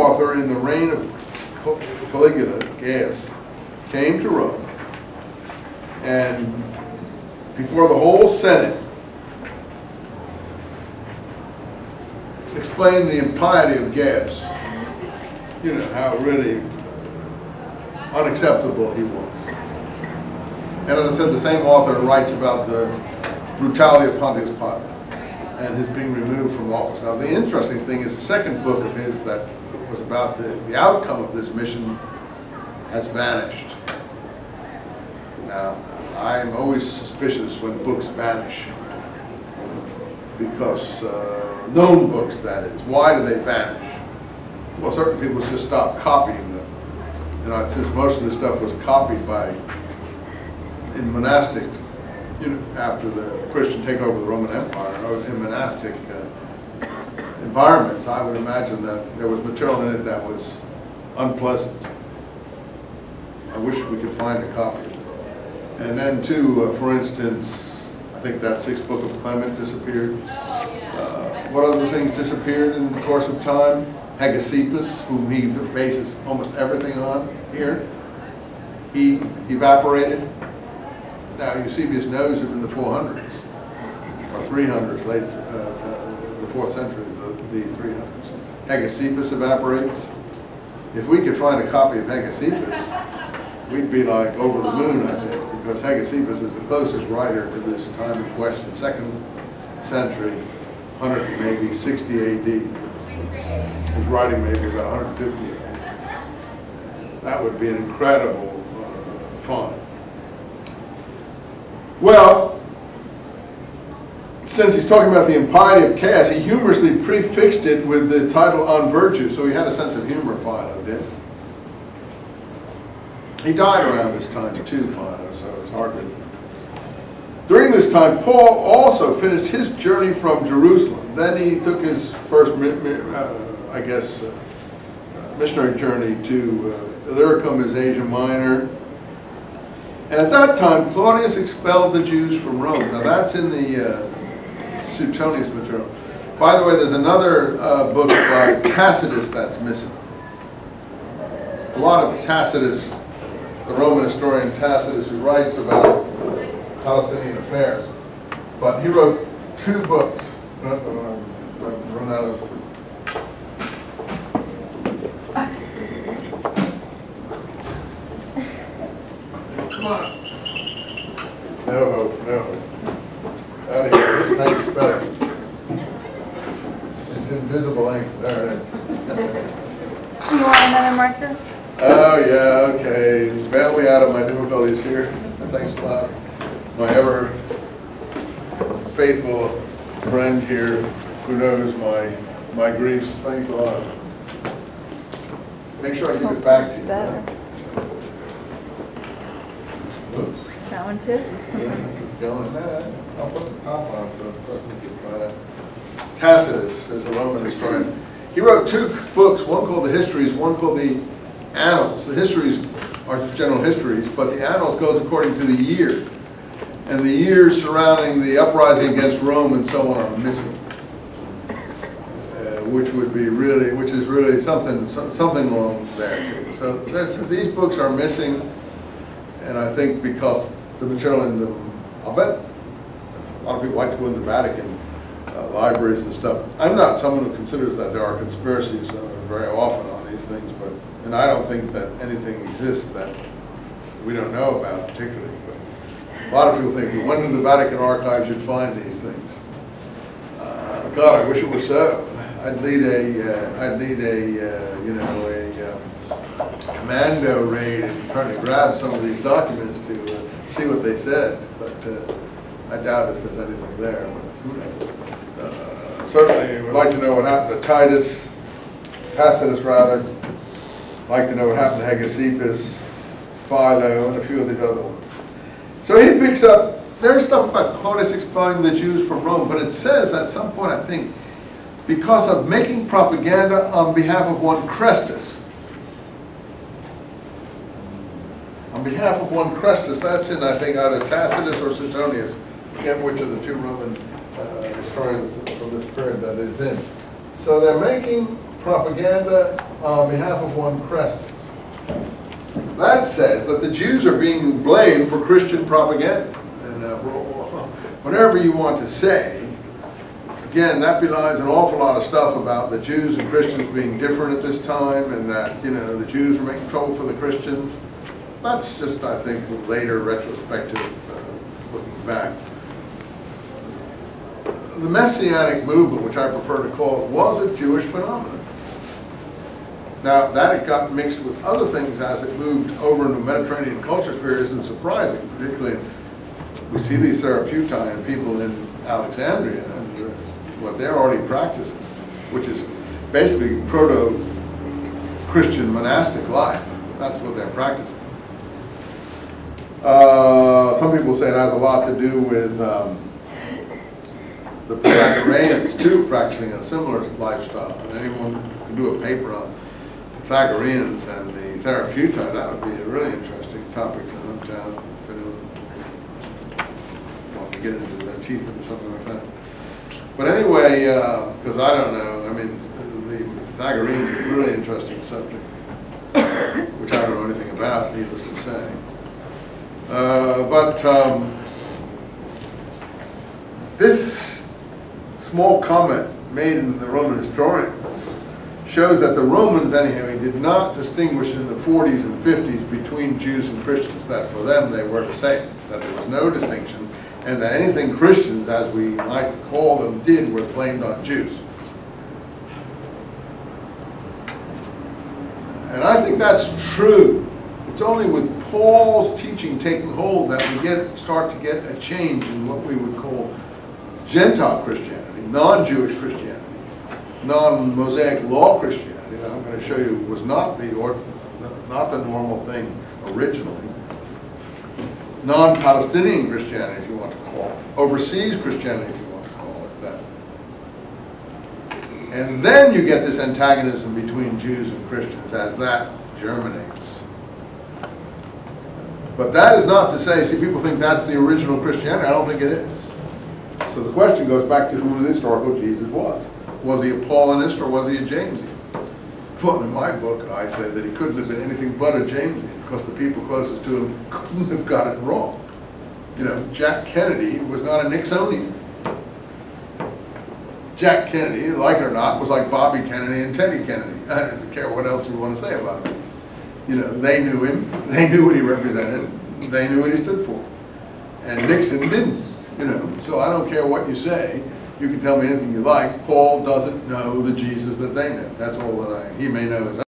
author in the reign of Caligula, Gaius, came to Rome and before the whole Senate explained the impiety of Gaius. You know, how really unacceptable he was. And as I said, the same author writes about the brutality of Pontius Pilate and his being removed from office. Now, the interesting thing is the second book of his that was about the outcome of this mission has vanished. Now, I'm always suspicious when books vanish, because known books, that is. Why do they vanish? Well, certain people just stop copying them. You know, since most of this stuff was copied in monastic, you know, after the Christian takeover of the Roman Empire, or in monastic environments, I would imagine that there was material in it that was unpleasant. I wish we could find a copy of it. And then too, for instance, I think that sixth book of Clement disappeared. What other things disappeared in the course of time? Hegesippus, whom he bases almost everything on here, he evaporated. Now, Eusebius knows it in the 400s, or 300s, late, the 4th century, the 300s. Hegesippus evaporates. If we could find a copy of Hegesippus, we'd be like over the moon, I think, because Hegesippus is the closest writer to this time in question, 2nd century, 100 maybe 60 AD. His writing may be about 150 AD. That would be an incredible find. Well, since he's talking about the impiety of chaos, he humorously prefixed it with the title On Virtue, so he had a sense of humor, Philo did. He died around this time too, Philo, so it's hard to... During this time, Paul also finished his journey from Jerusalem. Then he took his first, missionary journey to Illyricum, is Asia Minor. And at that time, Claudius expelled the Jews from Rome. Now that's in the Suetonius material. By the way, there's another book by Tacitus that's missing. A lot of Tacitus, the Roman historian Tacitus, who writes about Palestinian affairs. But he wrote 2 books. I've run out of... Come on. No hope, no hope. Out of here. This thing is better. It's invisible ink. There it is. You want another marker? Oh, yeah, okay. Bail me out of my difficulties here. Thanks a lot. My ever faithful friend here who knows my griefs. Thanks a lot. Make sure I give it back to you. Better. Oops. That one too? Yeah, this is going bad. I'll put the top on so the person can try that. Tacitus is a Roman historian. He wrote 2 books, one called the Histories, one called the Annals. The Histories are general histories, but the Annals goes according to the year. And the years surrounding the uprising against Rome and so on are missing, which is really something wrong there. So these books are missing, and I think because the material in them, I'll bet a lot of people like to go in the Vatican libraries and stuff. I'm not someone who considers that there are conspiracies very often on these things, and I don't think that anything exists that we don't know about particularly. A lot of people think we went into the Vatican archives, you'd find these things. God, I wish it were so. I'd need a commando raid and try to grab some of these documents to see what they said. But I doubt if there's anything there. But who knows? Certainly, we'd like to know what happened to Tacitus rather. Like to know what happened to Hegesippus, Philo, and a few of these other ones. So he picks up, there's stuff about Claudius expelling the Jews from Rome, but it says at some point, I think, because of making propaganda on behalf of one Chrestus. On behalf of one Chrestus, that's in, I think, either Tacitus or Suetonius. I forget which of the 2 Roman historians from this period that is in. So they're making propaganda on behalf of one Crescens. That says that the Jews are being blamed for Christian propaganda. And whatever you want to say, again, that belies an awful lot of stuff about the Jews and Christians being different at this time, and that, you know, the Jews were making trouble for the Christians. That's just, I think, later retrospective looking back. The Messianic movement, which I prefer to call it, was a Jewish phenomenon. Now, that it got mixed with other things as it moved over into Mediterranean culture sphere isn't surprising, particularly we see these Therapeutae people in Alexandria and what they're already practicing, which is basically proto-Christian monastic life. That's what they're practicing. Some people say it has a lot to do with the Pythagoreans too practicing a similar lifestyle. And anyone can do a paper on Pythagoreans and the Therapeutae, that would be a really interesting topic to look down if anyone wants to get into their teeth or something like that. But anyway, because I don't know, I mean, the Pythagoreans is a really interesting subject, which I don't know anything about, needless to say. This small comment made in the Roman historian shows that the Romans, anyhow, did not distinguish in the 40s and 50s between Jews and Christians, that for them they were the same, that there was no distinction, and that anything Christians, as we might call them, did was blamed on Jews. And I think that's true. It's only with Paul's teaching taking hold that we start to get a change in what we would call Gentile Christianity, non-Jewish Christianity, non-Mosaic law Christianity, that I'm going to show you was not the normal thing originally. Non-Palestinian Christianity, if you want to call it. Overseas Christianity, if you want to call it that. And then you get this antagonism between Jews and Christians as that germinates. But that is not to say, see, people think that's the original Christianity. I don't think it is. So the question goes back to who the historical Jesus was. Was he a Paulinist or was he a Jamesian? Well, in my book, I said that he couldn't have been anything but a Jamesian because the people closest to him couldn't have got it wrong. You know, Jack Kennedy was not a Nixonian. Jack Kennedy, like it or not, was like Bobby Kennedy and Teddy Kennedy. I don't care what else you want to say about him. You know, they knew him, they knew what he represented, they knew what he stood for. And Nixon didn't, you know, so I don't care what you say. You can tell me anything you like. Paul doesn't know the Jesus that they know. That's all that he may know his own.